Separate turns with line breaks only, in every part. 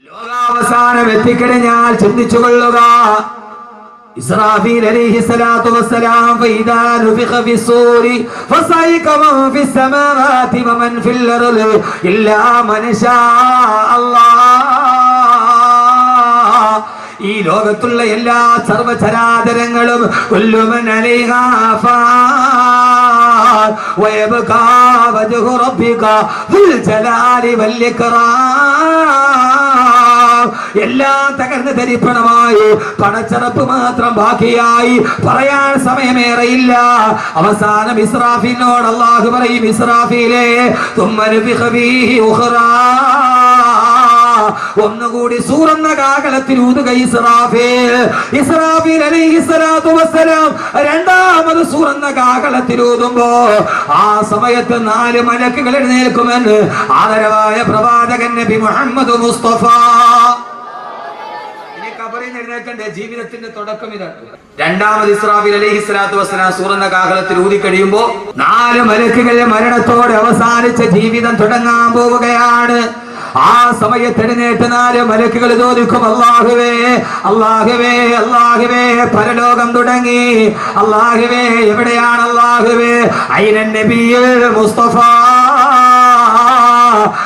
ലോകാവസാനം എത്തിക്കഴിഞ്ഞാൽ ചിന്തിച്ചുകൊള്ളുക. ഇസ്രാഫീൽ അലൈഹിസ്സലാത്തു വസ്സലാം ഫൈദാ നുഫിഖ ഫിസ്സൂരി ഫസൈക മൻ ഫിസ്സമാവാതി വമൻ ഫിൽ അർളി ഇല്ലാ മൻ ശാ അല്ലാഹ്. ഈ ലോകത്തുള്ള എല്ലാ സർവചരാചരങ്ങളും കുല്ലുമൻ അലൈഹാ ഫാൻ വയബ്കാ വജ്ഹു റബ്ബിക ദുൽ ജലാലി വൽ ഇക്റാം. എല്ലാം തകർന്ന് തരിപ്പണമായി പണച്ചറപ്പ് മാത്രം ബാക്കിയായി. പറയാൻ സമയമേറെയില്ല. അവസാനം ഇസ്രാഫീലിനോട് അല്ലാഹു പറയും, ഇസ്രാഫീലേ തുമ്മ നുഫിഖ ഫീഹി ഉഖറാ, ഒന്നുകൂടി സൂറന്ന കാഹളത്തിൽ ഊതുക. ഇസ്രാഫീൽ അലൈഹിസ്സലാത്തു വസ്സലാം രണ്ടാമത് സൂറന്ന കാഹളത്തിൽ ഊതുമ്പോ ആ സമയത്ത് 4 മലക്കുകൾ എഴുന്നേൽക്കുമെന്ന് ആദരവായ പ്രവാചകൻ നബി മുഹമ്മദ് മുസ്തഫ. എഴുന്നേൽക്കണ്ടേ? ജീവിതത്തിന്റെ തുടക്കം ഇതാണ്. രണ്ടാമത് ഇസ്രാഫീൽ അലൈഹിസ്സലാത്തു വസ്സലാം സൂറന്ന കാഹളത്തിൽ ഊതി കഴിയുമ്പോ 4 മലക്കുകളുടെ മരണത്തോടെ അവസാനിച്ച ജീവിതം തുടങ്ങാൻ പോവുകയാണ്. ആ സമയത്ത് എഴുന്നേറ്റ് 4 മലക്കുകൾ ചോദിക്കും, അല്ലാഹുവേ അല്ലാഹുവേ അല്ലാഹുവേ, പരലോകം തുടങ്ങി. അല്ലാഹുവേ എവിടെയാണ്? അല്ലാഹുവേ ഐനൻ നബിയുൽ മുസ്തഫ,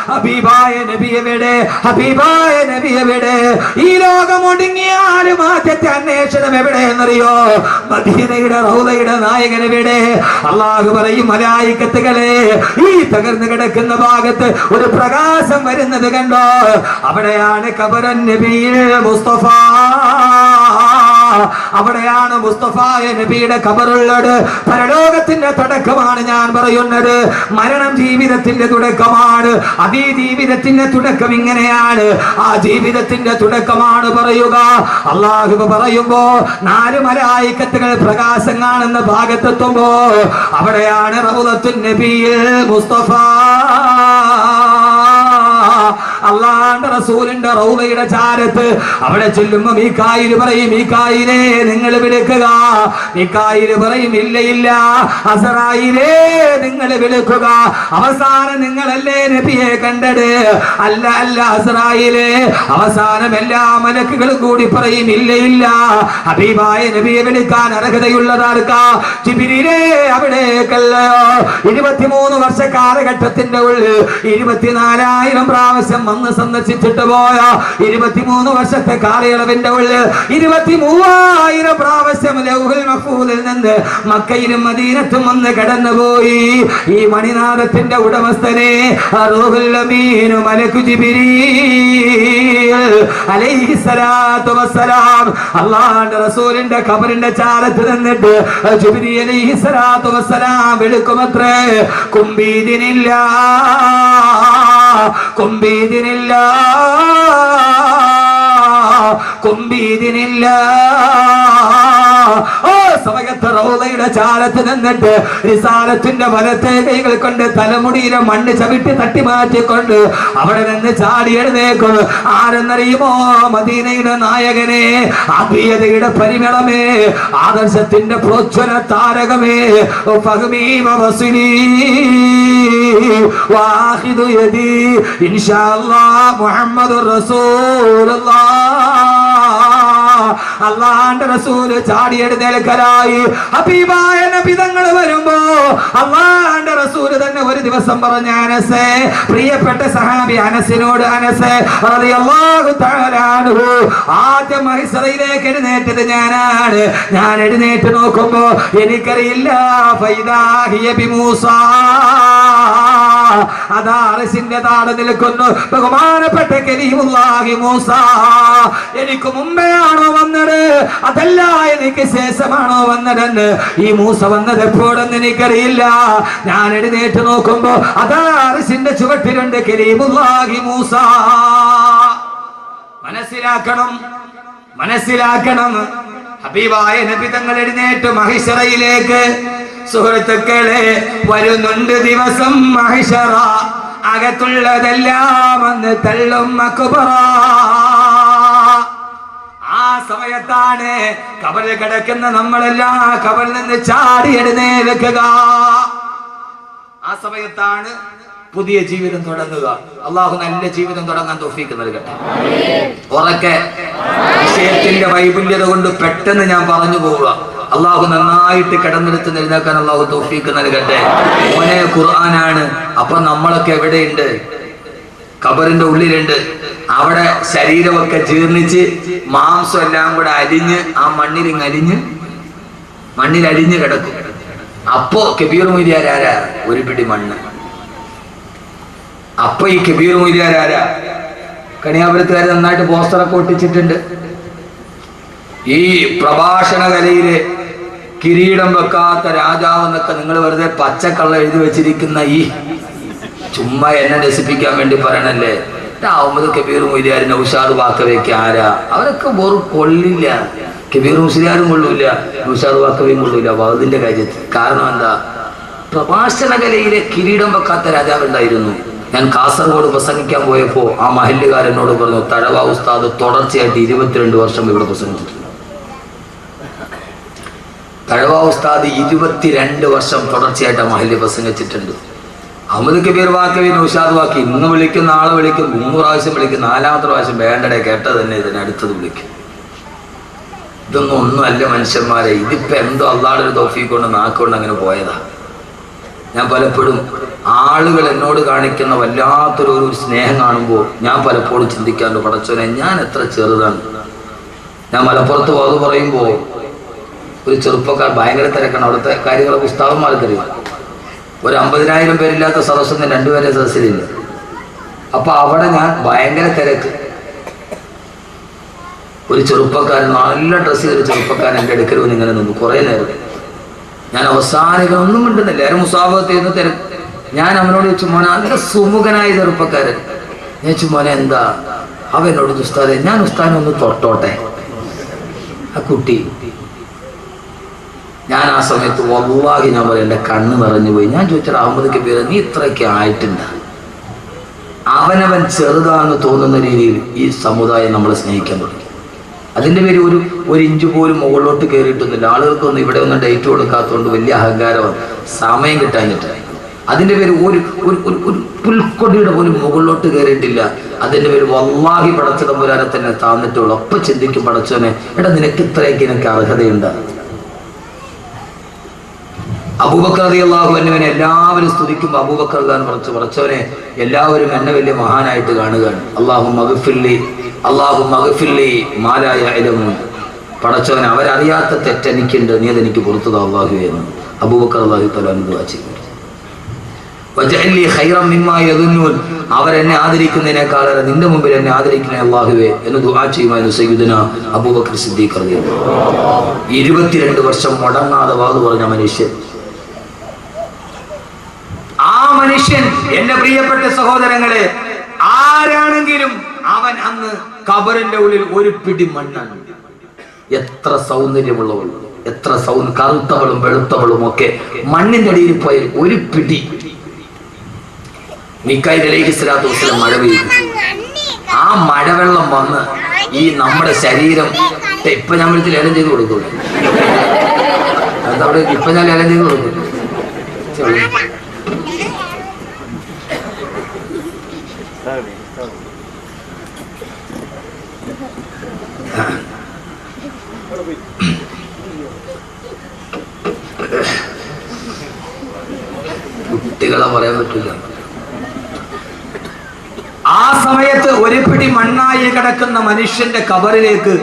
ഹബീബായ നബി എവിടെ? ഹബീബായ നബി എവിടെ? ഈ ലോകം ഒടുങ്ങിയാലും ആദ്യത്തെ അന്വേഷണം എവിടെയെന്നറിയോ? മദീനയുടെ റൗളയുടെ നായകൻ എവിടെ? അല്ലാഹു പറയും, മലായികത്തുകളെ, ഈ തകർന്നു കിടക്കുന്ന ഭാഗത്ത് ഒരു പ്രകാശം വരുന്നത് കണ്ടോ? അവിടെയാണ് ഖബറുൻ നബിയിൽ മുസ്തഫ. അവിടെയാണ് മുസ്തഫായ നബിയുടെ ഖബറുള്ളത്. പരലോകത്തിന്റെ തുടക്കമാണ് ഞാൻ പറയുന്നത്. മരണം ജീവിതത്തിന്റെ തുടക്കമാണ്. അതീ ജീവിതത്തിന്റെ തുടക്കം ഇങ്ങനെയാണ്. ആ ജീവിതത്തിന്റെ തുടക്കമാണ് പറയുക. അല്ലാഹു പറയുമ്പോ 4 മലായികത്തുകൾ പ്രകാശം കാണുന്ന ഭാഗത്തെത്തുമ്പോ അവിടെയാണ് റൗളത്തുൻ നബിയിൽ മുസ്തഫ. അല്ലാഹുവിന്റെ റസൂലിന്റെ റൗളയുടെ ചാരത്ത് അവിടെ ചെല്ലുമ്പോ മീകായിൽ പറയും, മീകായിലേ നിങ്ങൾ വിളിക്കുക. മീകായിൽ പറയും, ഇല്ല ഇല്ല. അസ്രായീലേ നിങ്ങൾ വിളിക്കുക. അവസാനം നിങ്ങളല്ലേ നബിയെ കണ്ടത്? അല്ല അല്ല അസ്രായീലേ. അവസാനം എല്ലാ മലക്കുകളും കൂടി പറയും, ഇല്ല ഇല്ല. ഹബീബായ നബിയെ വിളിക്കാൻ അർഹതയുള്ളതാർക്കാ? ജിബ്രീലേ അവിടേക്കല്ലയോ? 23 വർഷ കാലഘട്ടത്തിന്റെ ഉള്ളിൽ 24,000 പ്രാവശ്യം വന്ന് സന്ദർശിച്ചിട്ട് പോയ 23 വർഷത്തെ കാലയളവിന്റെ ഉള്ളിൽ 23,000 പ്രാവശ്യം ലൗഹുൽ മഹ്ഫൂദിൽ നിന്ന് മക്കയിലും മദീനത്തും വന്ന് കടന്നുപോയി. ഈ മണിനാഥത്തിന്റെ ഉടമസ്ഥനെ റൂഹുൽ അമീൻ മലക്കു ജിബ്രീൽ അലൈഹിസ്സലാത്തു വസ്സലാം അല്ലാഹുവിന്റെ റസൂലിന്റെ ഖബറിന്റെ ചാരത്ത് നിന്നിട്ട് ജിബ്രീൽ അലൈഹിസ്സലാത്തു വസ്സലാം വിളിക്കുമത്രേ, കുംബീദിനില്ല കുംബീദിനില്ല കുംബീദിനില്ല. ഓ സമയത്ത് റൗളയുടെ ചാരത്ത് നിന്നിട്ട് റിസാലത്തിന്റെ വലത്തെ കൈകൾ കൊണ്ട് തലമുടിയിലെ മണ്ണ് ചവിട്ടി തട്ടി മാറ്റിക്കൊണ്ട് അവിടെ നിന്ന് ചാടി എഴുന്നേക്കും. ആരെന്നറിയുമോ? മദീനയുടെ നായകനെ, ആത്മീയതയുടെ പരിമളമേ, ആദർശത്തിന്റെ പ്രോജ്വല താരകമേ, ഫഹ്മീ വസ്ലീ വാഹിദു യദി ഇൻഷാഅല്ലാഹ് മുഹമ്മദുർ റസൂലുള്ളാഹ്. അല്ലാഹുവിന്റെ റസൂല് ചാടി എഴുന്നേൽക്കലായി. ഹബീബായ നബി തങ്ങൾ വരുമ്പോ അല്ലാഹുവിന്റെ റസൂല് തന്നെ ഒരു ദിവസം പറഞ്ഞ, അനസേ, പ്രിയപ്പെട്ട സഹാബി അനസിനോട്, അനസേ റളിയല്ലാഹു തആല അൻഹു, ആദ്യം മഹ്ശറിലേക്ക് എഴുന്നേറ്റത് ഞാനാണ്. ഞാൻ എഴുന്നേറ്റ് നോക്കുമ്പോ എനിക്കറിയില്ല, ഫൈദാ ഹിയ ബിമൂസാ, അതാ അർശിന്റെ താഴെ നിൽക്കുന്നു ബഹുമാനപ്പെട്ട കലീമുല്ലാഹി മൂസ. എനിക്ക് മുമ്പേ ആണോ വന്നത്, അതല്ല എനിക്ക് ശേഷമാണോ വന്നതെന്ന് ഈ മൂസ വന്നത് എപ്പോഴെന്ന് എനിക്കറിയില്ല. ഞാൻ എഴുന്നേറ്റ് നോക്കുമ്പോ അതാ അർശിന്റെ ചുവട്ടിലുണ്ട് കലീമുല്ലാഹി മൂസ. മനസ്സിലാക്കണം, മനസ്സിലാക്കണം. ഹബീബായ നബി തങ്ങൾ എഴുന്നേറ്റ് മഹിശറയിലേക്ക്. സുഹൃത്തുക്കളെ, വരുന്നുണ്ട് ദിവസം മഹിശറ, അകത്തുള്ളതെല്ലാം അന്ന് തള്ളും അക്ബറ. ആ സമയത്താണ് ഖബറിൽ കിടക്കുന്ന നമ്മളെല്ലാം ഖബറിൽ നിന്ന് ചാടി എഴുന്നേൽക്കുക. ആ സമയത്താണ് പുതിയ ജീവിതം തുടങ്ങുക. അള്ളാഹു നല്ല ജീവിതം തുടങ്ങാൻ തൗഫീക്ക് നൽകട്ടെ. ഉറക്കെ വിഷയത്തിന്റെ വൈപുല്യത കൊണ്ട് പെട്ടെന്ന് ഞാൻ പറഞ്ഞു പോവുക. അള്ളാഹു നന്നായിട്ട് കിടന്നെടുത്ത് എഴുന്നേക്കാൻ അള്ളാഹു തൗഫീക്ക് നൽകട്ടെ. മോനെ ഖുർആനാണ്. അപ്പൊ നമ്മളൊക്കെ എവിടെയുണ്ട്? ഖബറിന്റെ ഉള്ളിലുണ്ട്. അവിടെ ശരീരമൊക്കെ ജീർണിച്ച് മാംസം എല്ലാം കൂടെ അരിഞ്ഞ് ആ മണ്ണിൽ അരിഞ്ഞ് കിടക്കും. അപ്പോ കബീർ മൊയ്ലിയാർ ആരാ? ഒരു പിടി മണ്ണ്. അപ്പൊ ഈ കബീർ മൊയ്ലിയാർ ആരാ? കണിയാപുരത്തുകാർ നന്നായിട്ട് പോസ്റ്ററൊക്കെ ഒട്ടിച്ചിട്ടുണ്ട്. ഈ പ്രഭാഷണ കലയിലെ കിരീടം വെക്കാത്ത രാജാവ് എന്നൊക്കെ നിങ്ങൾ വെറുതെ പച്ചക്കള്ള എഴുതി വെച്ചിരിക്കുന്ന ഈ ചുമ്മാ എന്നെ രസിപ്പിക്കാൻ വേണ്ടി പറയണല്ലേ. അഹമ്മദ് കബീർ മൊയ്ലിയാർ, നൗഷാദ് വാക്കവയ്ക്ക് ആരാ? അവരൊക്കെ വെറും കൊള്ളില്ല. കബീർ മുസ്ലിയാരും കൊള്ളൂല, നൗഷാദ് വാക്കവയും കൊള്ളൂല വഅദിന്റെ കാര്യത്തിൽ. കാരണം എന്താ? പ്രഭാഷണ കലയിലെ കിരീടം വെക്കാത്ത രാജാവുണ്ടായിരുന്നു. ഞാൻ കാസർഗോഡ് പ്രസംഗിക്കാൻ പോയപ്പോ ആ മഹല്ലുകാരനോട് പറഞ്ഞു, തഴവ ഉസ്താദ് തുടർച്ചയായിട്ട് 22 വർഷം ഇവിടെ പ്രസംഗിച്ചിട്ടുണ്ട്. തഴവ ഉസ്താദ് 22 വർഷം തുടർച്ചയായിട്ട് ആ മഹല്ല് പ്രസംഗിച്ചിട്ടുണ്ട്. അഹമ്മദ് കബീർ വാക്കവി, നൗഷാദ് വാക്കി ഇന്ന് വിളിക്കും, നാളെ വിളിക്കും, 3 പ്രാവശ്യം വിളിക്കും, 4ാമത്തെ പ്രാവശ്യം വേണ്ടടെ കേട്ടത് തന്നെ ഇതിനടുത്തത് വിളിക്കും. ഇതൊന്നും ഒന്നുമല്ല മനുഷ്യന്മാരെ. ഇതിപ്പോ എന്തോ അള്ളാഹുടെ ഒരു തൗഫീഖ് കൊണ്ട് നാക്കുകൊണ്ട് അങ്ങനെ പോയതാ. ഞാൻ പലപ്പോഴും ആളുകൾ എന്നോട് കാണിക്കുന്ന വല്ലാത്തൊരു സ്നേഹം കാണുമ്പോൾ ഞാൻ പലപ്പോഴും ചിന്തിക്കാറുണ്ട്, പടച്ചോനെ ഞാൻ എത്ര ചെറുതാണ്. ഞാൻ മലപ്പുറത്ത് വാത് പറയുമ്പോൾ ഒരു ചെറുപ്പക്കാർ ഭയങ്കര തിരക്കാണ്. അവിടുത്തെ കാര്യങ്ങൾ പുസ്തകന്മാർക്കറിയാം. ഒരു 50,000 പേരില്ലാത്ത സദസ്സൊന്നും 2 പേരെ സദസ്സിലില്ല. അപ്പൊ അവിടെ ഞാൻ ഭയങ്കര തിരക്ക്. ഒരു ചെറുപ്പക്കാരൻ, നല്ല ഡ്രസ്സ് ചെയ്തൊരു ചെറുപ്പക്കാരൻ എൻ്റെ അടുക്കൽ വന്ന് ഇങ്ങനെ നിന്നു കുറേ നേരം. ഞാൻ അവസാനം ഒന്നും മിണ്ടുന്നില്ല. എല്ലാവരും മുസാഫത്ത് ചെയ്യുന്ന തിരക്ക്. ഞാൻ അവനോട് ചോദിച്ചു, മോനെ നല്ല സുമുഖനായ ചെറുപ്പക്കാരൻ. ഞാൻ ചോദിച്ചു, മോനെ എന്താ? അവനോട് ഉസ്താദെ ഞാൻ ഉസ്താദിനെ ഒന്ന് തൊട്ടോട്ടെ. ആ കുട്ടി, ഞാൻ ആ സമയത്ത് വല്ലാഹി ഞാൻ പറയാം എൻ്റെ കണ്ണ് നിറഞ്ഞു പോയി. ഞാൻ ചോദിച്ചാൽ അഹമ്മദ് കബീർ നീ ഇത്രയൊക്കെ ആയിട്ടുണ്ട്? അവനവൻ ചെറുതാണെന്ന് തോന്നുന്ന രീതിയിൽ ഈ സമുദായം നമ്മളെ സ്നേഹിക്കാൻ തുടങ്ങി. അതിൻ്റെ പേര് ഒരു ഇഞ്ച് പോലും മുകളിലോട്ട് കയറിയിട്ടൊന്നുമില്ല. ആളുകൾക്കൊന്നും ഇവിടെ ഒന്നും ഡേറ്റ് കൊടുക്കാത്തതുകൊണ്ട് വലിയ അഹങ്കാരമാണ്, സമയം കിട്ടാഞ്ഞിട്ട്. അതിൻ്റെ പേര് ഒരു പുൽക്കൊടിയുടെ പോലും മുകളിലോട്ട് കയറിയിട്ടില്ല. അതിൻ്റെ പേര് വല്ലാഹി പടച്ച തമ്പുരാനെ തന്നെ താന്നിട്ടുള്ളൂ. അപ്പം ചിന്തിക്കും, പടച്ചോനെ എടാ നിനക്ക് ഇത്രയൊക്കെ എനിക്ക് അർഹതയുണ്ട്. അബൂബക്കർ റളിയല്ലാഹു അൻഹുവിനെ എല്ലാവരും സ്തുതിക്കുമ്പോൾ അബൂബക്കർ പടച്ചവനെ എല്ലാവരും എന്നെ വലിയ മഹാനായിട്ട് കാണുകയാണ്. അല്ലാഹുമ്മഗ്ഫിർലി മാ ലാ യഅലമൂൻ. പടച്ചവനെ അവരറിയാത്ത തെറ്റെനിക്കുണ്ട്, നീ അതെനിക്ക് പുറത്തുതാ അല്ലാഹുവേ എന്ന് അബൂബക്കർ റളിയല്ലാഹു തആല ദുആ ചെയ്തു. വജഅലി ഖൈറൻ മിമ്മാ യദുന്നൂൻ. അവരെന്നെ ആദരിക്കുന്നതിനേക്കാളേറെ നിന്റെ മുമ്പിൽ എന്നെ ആദരിക്കണേ അല്ലാഹുവേ എന്ന് ദുആ ചെയ്യുമായിരുന്നു സയ്യിദുനാ അബൂബക്കർ സിദ്ദീഖ് റളിയല്ലാഹു. 22 വർഷം മുടങ്ങാതെ വാദ് പറഞ്ഞ മനുഷ്യൻ. ആ മനുഷ്യൻ, എന്റെ പ്രിയപ്പെട്ട സഹോദരങ്ങളെ, ആരാണെങ്കിലും അവൻ അന്ന് ഖബറിന്റെ ഉള്ളിൽ ഒരു പിടി മണ്ണാണ്. എത്ര സൗന്ദര്യമുള്ളവൾ, എത്ര കറുത്തവളും വെളുത്തവളും ഒക്കെ മണ്ണിന്റെ അടിയിൽ പോയ ഒരു പിടി. മീകായിൽ അലൈഹിസ്സലാത്തു വസ്സലാം മഴ പെയ്തു. ആ മഴവെള്ളം വന്ന് ഈ നമ്മുടെ ശരീരം ഇപ്പൊ ഞാൻ വിളിച്ച് ലേലം ചെയ്ത് കൊടുക്കൂല. അതവിടെ ഇപ്പൊ ഞാൻ ലേലം ചെയ്ത് കൊടുക്കൂല. കുട്ടികളെ പറയാൻ പറ്റില്ല. ആ സമയത്ത് ഒരു പിടി മണ്ണായി കിടക്കുന്ന മനുഷ്യന്റെ ഖബറിലേക്ക്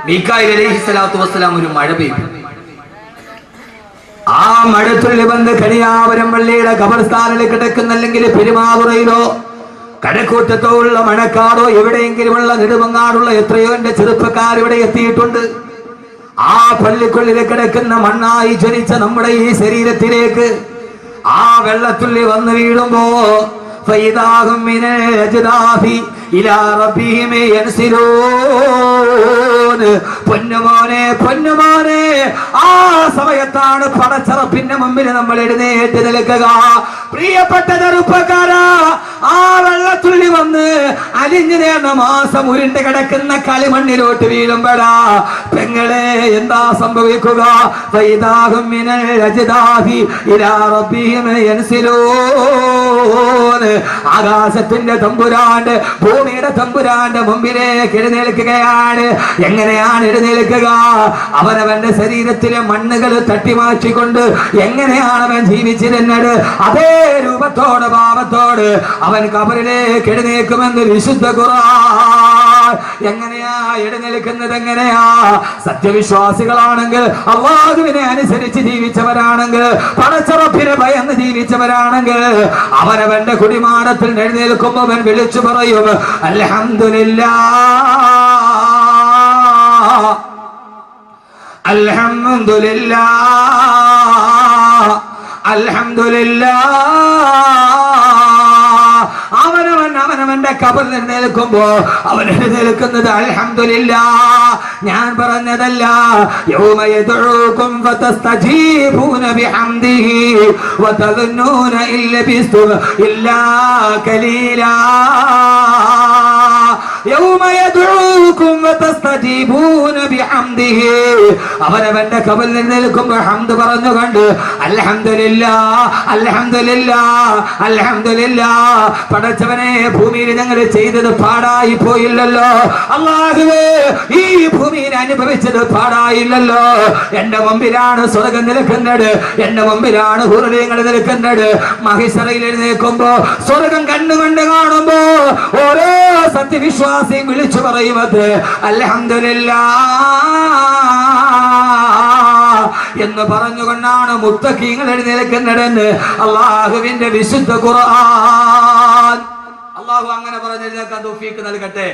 മീകായിൽ അലൈഹിസ്സലാത്തു വസ്സലാം ഒരു മഴ പെയ്തു. ആ മഴത്തുള്ളി വന്ന് കണിയാപുരം പള്ളിയുടെ ഖബർസ്ഥാനിൽ കിടക്കുന്ന, അല്ലെങ്കിൽ പെരുമാതുറയിലോ കടക്കൂട്ടത്തോ ഉള്ള മണക്കാടോ എവിടെയെങ്കിലുമുള്ള നെടുമങ്ങാടുള്ള എത്രയോ എന്റെ ചെറുപ്പക്കാർ ഇവിടെ എത്തിയിട്ടുണ്ട്. ആ പള്ളിക്കുള്ളിൽ കിടക്കുന്ന മണ്ണായി ജനിച്ച നമ്മുടെ ഈ ശരീരത്തിലേക്ക് ആ വെള്ളത്തുള്ളി വന്ന് വീഴുമ്പോ ഫൈദാഹും മിനൽ അജ്ദാഫി ഇലാ റബ്ബിഹിം യൻസിലൂൻ. പൊന്നുമോനെ പൊന്നുമോനെ, ആ സമയത്താണ് പടച്ചറപ്പിന്റെ മുമ്പിൽ നമ്മൾ എഴുന്നേറ്റ് നിൽക്കുക. പ്രിയപ്പെട്ട ചെറുപ്പക്കാരാ, ആ വെള്ളത്തുള്ളി വന്ന് അലിഞ്ഞു നേർന്ന മാസം ഉരുണ്ട് കിടക്കുന്ന കളിമണ്ണിലോട്ട് വീഴുമ്പോഴാ പെങ്ങളെ എന്താ സംഭവിക്കുക? ആകാശത്തിന്റെ തമ്പുരാന്റെ ഭൂമിയുടെ തമ്പുരാന്റെ മുമ്പിലേക്ക് എഴുന്നേൽക്കുകയാണ്. എങ്ങനെയാണ് എഴുന്നേൽക്കുക? അവനവന്റെ ശരീരത്തിലെ മണ്ണുകൾ തട്ടിമാറ്റിക്കൊണ്ട് എങ്ങനെയാണ് അവൻ ജീവിച്ചിരുന്നത്, അതേ രൂപത്തോട് ഭാവത്തോട് അവൻ ഖബറിലേക്ക് എഴുന്നേൽക്കുമെന്ന് വിശുദ്ധ ഖുർആൻ. എങ്ങനെയാ എഴുന്നേൽക്കുന്നത്? എങ്ങനെയാ? സത്യവിശ്വാസികളാണെങ്കിൽ, അല്ലാഹുവിനെ അനുസരിച്ച് ജീവിച്ചവരാണെങ്കിൽ, പടച്ചറപ്പിനെ ഭയന്ന് ജീവിച്ചവരാണെങ്കിൽ അവനവന്റെ കുടിമാടത്തിൽ എഴുന്നേൽക്കുമ്പോൾ അവൻ വിളിച്ചു പറയും അൽഹംദുലില്ലാഹ്, അൽഹംദുലില്ലാഹ്, അൽഹംദുലില്ലാഹ്. അവനവന്റെ ഖബറിൽ എഴുന്നേൽക്കുമ്പോ അവൻ എഴുന്നേൽക്കുന്നത് അൽഹംദുലില്ലാഹ്, ഞാൻ പറഞ്ഞതല്ല. യൗമ യദ്ഉകും ഫതസ്തജീബൂന ബിഹംദിഹി വതദുന്നൂന ഇല്ലബിസ്തും ഇല്ലാ ഖലീലാ. യൗമ യദ്ഉകും വതസ്തജീബൂന ബിഹംദിഹി, അവനവന്റെ ഖബറിൽ എഴുന്നേൽക്കുമ്പോൾ ഹംദ് പറഞ്ഞുകൊണ്ട് അൽഹംദുലില്ലാഹ്, അൽഹംദുലില്ലാഹ്, അൽഹംദുലില്ലാഹ്. പടച്ചവനെ, ഭൂമിയിൽ ഞങ്ങൾ ചെയ്തത് പാടായി പോയില്ലല്ലോ. അല്ലാഹുവേ, ഈ ഭൂമിയിൽ അനുഭവിച്ചത് പാടായില്ലല്ലോ. എന്റെ മുമ്പിലാണ് സ്വർഗം നിൽക്കുന്നത്, എന്റെ മുമ്പിലാണ് ഹുറുലിങ്ങൾ നിൽക്കുന്നത്. മഹിശറയിൽ എഴുന്നേൽക്കുമ്പോ സ്വർഗം കണ്ണുകൊണ്ട് കാണുമ്പോ ഓരോ സത്യവിശ്വാസിയും വിളിച്ചു പറയുന്നത് അൽഹംദുലില്ലാഹ് എന്ന് പറഞ്ഞുകൊണ്ടാണ് മുത്തഖീങ്ങൾ എഴുന്നേൽക്കുന്നതെന്ന് അല്ലാഹുവിന്റെ വിശുദ്ധ ഖുർആൻ. അല്ലാഹു അങ്ങനെ പറഞ്ഞെഴുന്നേൽക്കാൻ തൗഫീഖ് നൽകട്ടെ.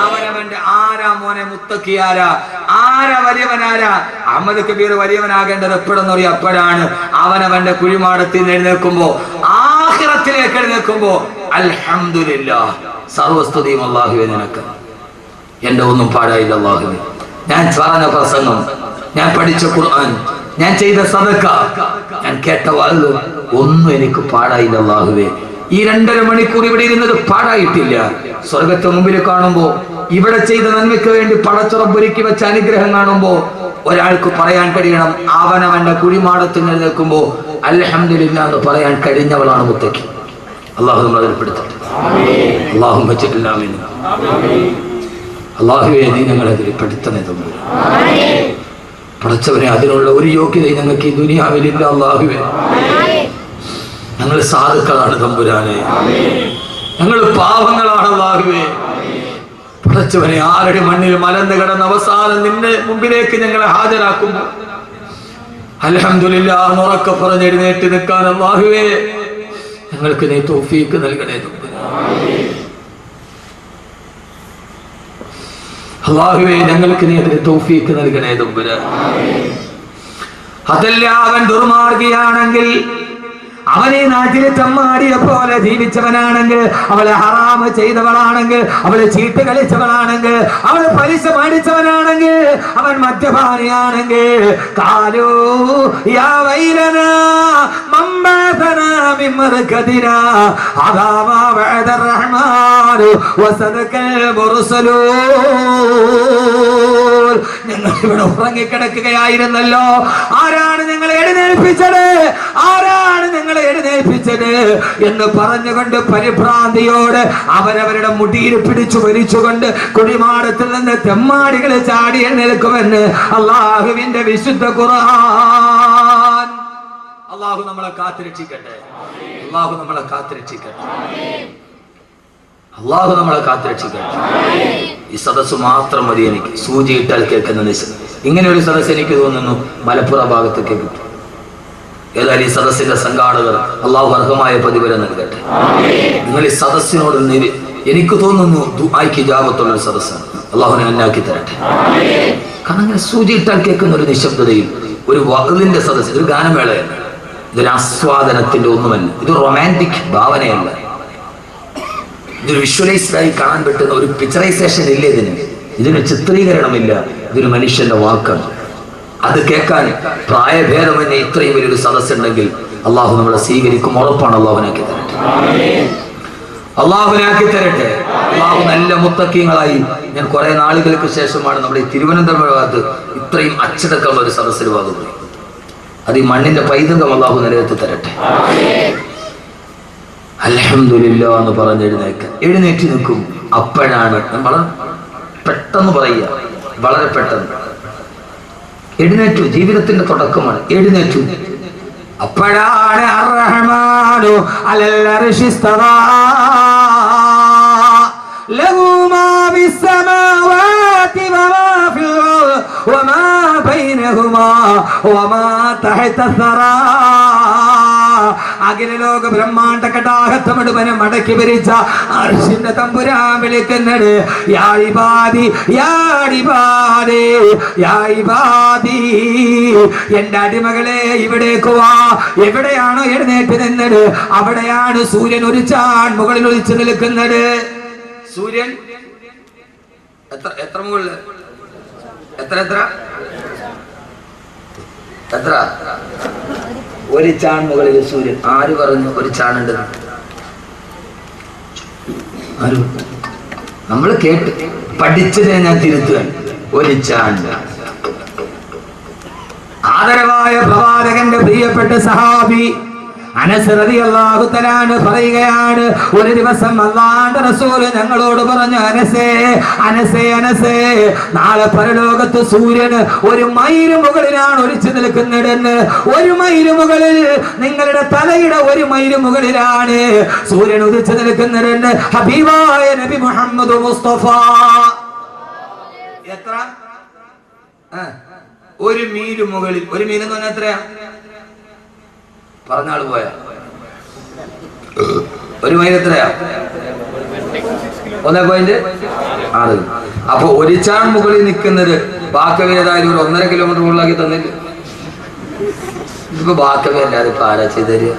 അവനവന്റെ ആരാ മോനെ മുത്തഖി? ആരാ വലിയവനാരാ? അഹമ്മദ് കബീർ വലിയവനാകേണ്ടത് എപ്പോഴെന്ന് പറയാം, അപ്പോഴാണ് അവനവന്റെ കുഴിമാടത്തിൽ എഴുന്നേൽക്കുമ്പോ, ആഖിറത്തിലേക്ക് എഴുന്നേൽക്കുമ്പോ അൽഹംദുലില്ലാഹ്, സർവസ്തുതിയും അല്ലാഹുവേ നിനക്ക്, എന്റെ ഒന്നും പാടായില്ല അല്ലാഹുവേ. ഞാൻ പറഞ്ഞ പ്രസംഗം, ഞാൻ പഠിച്ച ഖുർആൻ, ഞാൻ ചെയ്ത സദഖ, ഞാൻ കേട്ട വാഴ് ഒന്നും എനിക്ക് പാടായില്ല അല്ലാഹുവേ. ഈ 2.5 മണിക്കൂർ ഇവിടെ ഇരുന്നത് പാടായിട്ടില്ല. സ്വർഗത്തെ മുമ്പിൽ കാണുമ്പോ, ഇവിടെ ചെയ്ത നന്മയ്ക്ക് വേണ്ടി പടച്ചുറപ്പൊരുക്കി വെച്ച അനുഗ്രഹം കാണുമ്പോ ഒരാൾക്ക് പറയാൻ കഴിയണം, അവനവന്റെ കുഴിമാടത്തിൽ നിൽക്കുമ്പോ അൽഹംദുലില്ലാഹ് എന്ന് പറയാൻ കഴിഞ്ഞവളാണ് മുത്തഖി. അല്ലാഹു നമ്മളെ അതിൽപ്പെടുത്തട്ടെ. അല്ലാഹു വെച്ചിട്ടില്ലാമീൻ. അല്ലാഹുവേ, നീ ഞങ്ങളെ അതിൽ പെടുത്തണേ തമ്പുരാൻ. പടച്ചവനെ, അതിനുള്ള ഒരു യോഗ്യതയും ഞങ്ങൾക്ക് ഈ ദുനിയാവിലില്ല അല്ലാഹുവേ. ഞങ്ങൾ സാധുക്കളാണ് തമ്പുരാനെ, ഞങ്ങൾ പാവങ്ങളാണ് അല്ലാഹുവേ. പടച്ചവനെ, ആരുടെ മണ്ണിൽ മലന്ന് കിടന്ന അവസാനം നിന്റെ മുമ്പിലേക്ക് ഞങ്ങളെ ഹാജരാക്കുമ്പോൾ അൽഹംദുലില്ലാഹ് ഉറക്കെ പറഞ്ഞ് എഴുന്നേറ്റ് നിൽക്കാൻ അല്ലാഹുവേ ഞങ്ങൾക്ക് നീ തൗഫീഖ് നൽകണേ തമ്പുരാനെ. അല്ലാഹുവേ, ഞങ്ങൾക്ക് നീ അതിന് തൗഫീഖ് നൽകണേ തമ്പുരാനെ. അതല്ല, അവൻ ദുർമാർഗിയാണെങ്കിൽ, അവനെ നാട്ടിൽ ചമ്മാടിയെ പോലെ ജീവിച്ചവനാണെങ്കിൽ, അവളെ ഹറാമ് ചെയ്തവളാണെങ്കിൽ, അവളെ ചീട്ട് കളിച്ചവളാണെങ്കിൽ, അവളെ പലിശ മേടിച്ചവനാണെങ്കിൽ, അവൻ മദ്യപാനിയാണെങ്കിൽ, കാലൂ യാ വൈലനാ മംബഅതനാ മിൻ മർകദിനാ അദാമാ വഅദർ റഹ്മാനു വസദകൽ മുർസലൂൻ. ഞങ്ങൾ ഇവിടെ ഉറങ്ങിക്കിടക്കുകയായിരുന്നല്ലോ, ആരാണ് ഞങ്ങളെ എഴുന്നേൽപ്പിച്ചത്? ആരാണ് ഞങ്ങളെ എഴുന്നേൽപ്പിച്ചത് എന്ന് പറഞ്ഞുകൊണ്ട് പരിഭ്രാന്തിയോട് അവരവരുടെ മുടിയിൽ പിടിച്ചു വലിച്ചുകൊണ്ട് കുടിമാടത്തിൽ നിന്ന് തെമ്മാടികൾ ചാടി എഴുന്നേൽക്കുമെന്ന് അല്ലാഹുവിന്റെ വിശുദ്ധ ഖുർആൻ. അല്ലാഹു നമ്മളെ കാത്തുരക്ഷിക്കട്ടെ. അല്ലാഹു നമ്മളെ കാത്തുരക്ഷിക്കട്ടെ. അല്ലാഹു നമ്മളെ കാത്തുരക്ഷിക്കട്ടെ. ഈ സദസ്സ് മാത്രം മതി എനിക്ക്. സൂചി ഇട്ടാൽ കേൾക്കുന്ന ഇങ്ങനെ ഒരു സദസ്സ് എനിക്ക് തോന്നുന്നു മലപ്പുറം ഭാഗത്തൊക്കെ കിട്ടും. ഏതായാലും ഈ സദസ്സിന്റെ സംഘാടകർ അല്ലാഹു അർഹമായ പ്രതിഫലം നൽകട്ടെ. നിങ്ങൾ ഈ സദസ്സിനോട് എനിക്ക് തോന്നുന്നു ദുആയ്ക്ക് ഇജാബത്തുള്ള ഒരു സദസ്സാണ്. അല്ലാഹുവിനെ നന്നാക്കി തരട്ടെ. കാരണം അങ്ങനെ സൂചിയിട്ടാൽ കേൾക്കുന്ന ഒരു നിശബ്ദതയിൽ ഒരു വഅലിന്റെ സദസ്സ്, ഇതൊരു ഗാനമേളയല്ല, ഇതൊരു ആസ്വാദനത്തിന്റെ ഒന്നുമല്ല, ഇത് റൊമാൻറ്റിക് ഭാവനയല്ല, ഇതൊരു വിഷ്വലൈസ്ഡായി കാണാൻ പറ്റുന്ന ഒരു പിക്ചറൈസേഷൻ ഇല്ല ഇതിന്. ഇതിന് ചിത്രീകരണമില്ല, ഇതൊരു മനുഷ്യന്റെ വാക്കാണ്. അത് കേൾക്കാൻ പ്രായഭേദമന്യേ ഇത്രയും വലിയൊരു സദസ്സുണ്ടെങ്കിൽ അള്ളാഹു നമ്മളെ സ്വീകരിക്കും, ഉറപ്പാണ്. അള്ളാഹുനാക്കി തരട്ടെ, അള്ളാഹുനാക്കി തരട്ടെ. അള്ളാഹു നല്ല മുത്തക്കീങ്ങളായി. ഞാൻ കുറെ നാളുകൾക്ക് ശേഷമാണ് നമ്മുടെ ഈ തിരുവനന്തപുരം ഭാഗത്ത് ഇത്രയും അച്ചടക്കമുള്ള ഒരു സദസ്സിൽ ഭാഗത്ത്. അത് ഈ മണ്ണിന്റെ പൈതൃകം അള്ളാഹു നിലനിർത്തി തരട്ടെ. അൽഹംദുലില്ലാ എന്ന് പറഞ്ഞ് എഴുന്നേറ്റ് നിൽക്കും. അപ്പോഴാണ് വളരെ പെട്ടെന്ന് പറയുക, വളരെ പെട്ടെന്ന് എഴുന്നേറ്റു. ജീവിതത്തിന്റെ തുടക്കമാണ്. എഴുന്നേറ്റു. അപ്പോഴാണ് അർറഹ്മാനു അലൽ അർശി ഇസ്തവാ ലഹു മാ ഫിസ്സമാവാതി വമാ ഫിൽ അർദ് വമാ ബൈനഹുമാ വമാ തഹത സറാ. അഖിലലോക ബ്രഹ്മാണ്ഡ കടാഹത്തെ മുഴുവനും മടക്കി ഭരിച്ച അർശിന്റെ തമ്പുരാൻ വിളിക്കുന്നത്, യാ ഇബാദി യാ ഇബാദി യാ ഇബാദി, എന്റെ അടിമകളെ ഇവിടേക്ക് വാ. എവിടെയാണോ എഴുന്നേറ്റ് നിന്നത് അവിടെയാണ് സൂര്യൻ ഒരു ചാൺ മുകളിൽ ഒളിച്ചു നിൽക്കുന്നത്. സൂര്യൻ എത്ര മുകളിൽ? എത്ര എത്ര എത്ര? ഒരു ചാൺ മുകളിൽ സൂര്യൻ. ആര് പറഞ്ഞു ഒരു ചാണുണ്ട്? നമ്മൾ കേട്ട് പഠിച്ചത് ഞാൻ തിരുത്തുകയാണ്. ഒരു ചാൺ. ആദരവായ പ്രവാചകന്റെ പ്രിയപ്പെട്ട സഹാബി അനസ് റളിയല്ലാഹു തആല പറയുകയാണ്, ഒരു ദിവസം അല്ലാഹുവിന്റെ റസൂൽ ഞങ്ങളോട് പറഞ്ഞു, അനസേ അനസേ അനസേ, നാളെ പരലോകത്ത് സൂര്യൻ ഒരു മൈൽ മുകളിലാണ് ഒളിച്ചു നിൽക്കുന്നതെന്ന്. ഒരു മൈൽ മുകളിൽ, നിങ്ങളുടെ തലയുടെ ഒരു മൈൽ മുകളിലാണ് സൂര്യൻ ഉദിച്ചു നിൽക്കുന്നതെന്ന് ഹബീബായ നബി മുഹമ്മദ് മുസ്തഫ. എത്ര? ഒരു മീൽ മുകളിൽ. ഒരു മീൽ എന്ന് പറഞ്ഞാൽ എത്രയാ? പറഞ്ഞാൾ പോയ ഒരു മൈൽ എത്രയാ? 1.6. അപ്പൊ ഒരു ചാൺ മുകളിൽ നിൽക്കുന്നത് ബാക്കവേതായാലും ഒരു 1.5 കിലോമീറ്റർ മുകളിലാക്കി തന്നില്ല. ഇപ്പൊ ബാക്കവല്ലാതെ ഇപ്പൊ ആരാ ചെയ്തരിക?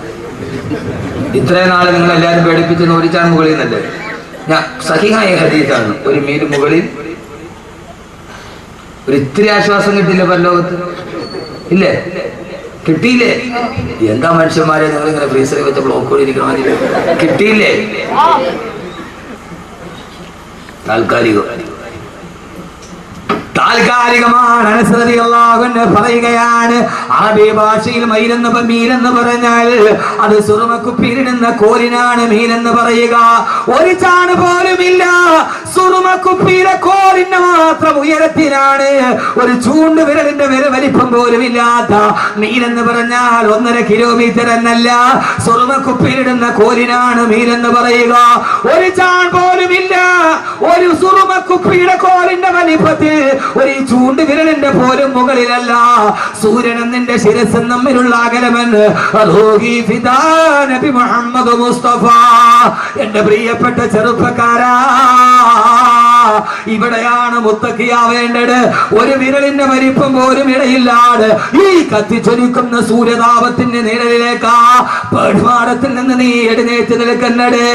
ഇത്രയും നാളെ നിങ്ങൾ എല്ലാരും പേടിപ്പിച്ചെന്ന് ഒരു ചാൺ മുകളിൽ നിന്നല്ലേ? ഞാൻ സഹിഹായ ഹദീസാണ്. ഒരു മീൽ മുകളിൽ ഒരു ഇത്തിരി ആശ്വാസം കിട്ടില്ല പരലോകത്ത്? ഇല്ലേ? കിട്ടിയില്ലേ? എന്താ മനുഷ്യന്മാരെ നിങ്ങൾ ഇങ്ങനെ ഫ്രീസറിൽ വെച്ച ബ്ലോക്കോട് ഇരിക്കണ കിട്ടിയില്ലേ? താൽക്കാലികമാണ്. അനസ് റളിയല്ലാഹു അൻഹു പറയുകയാണ്, അറബി ഭാഷയിൽ മീലെന്ന് പറഞ്ഞാൽ അത് സുറുമക്കുപ്പിയിലിടുന്ന കോലിനാണ് മീലെന്ന് പറയുക. ഒരു ചാണ് പോലുമില്ല, സുറുമക്കുപ്പിയിലെ കോലിന് മാത്രം ഉയരത്തിലാണ്. ഒരു ചൂണ്ട് വിരലിന്റെ വലിപ്പം പോലും ഇല്ലാത്ത മീലെന്ന് പറഞ്ഞാൽ 1.5 കിലോമീറ്റർ എന്നല്ല, സുറുമക്കുപ്പിയിലിടുന്ന കോലിനാണ് മീലെന്ന് പറയുക. ഒരു ചാൺ പോലുമില്ല, ഒരു സുറുമക്കുപ്പിയുടെ കോലിന്റെ വലിപ്പത്തിൽ ഒരു ചൂണ്ട് വിരലിന്റെ പോലും മുകളിലല്ല. സൂര്യനും നിന്റെ ശിരസും തമ്മിലുള്ള അകലമെന്ന് നബി മുഹമ്മദ് മുസ്തഫ. എന്റെ പ്രിയപ്പെട്ട ചെറുപ്പക്കാരാ, ഇവിടെയാണ് മുത്തക്കിയാവേണ്ടത്. ഒരു വിരലിന്റെ വലിപ്പം പോലും ഇടയില്ലാതെ ഈ കത്തിച്ചൊലിക്കുന്ന സൂര്യതാപത്തിന്റെ നിഴലിലേക്കാ പേടുമാടത്തിൽ നിന്ന് നീ എഴുന്നേറ്റ് നിൽക്കുന്നത്.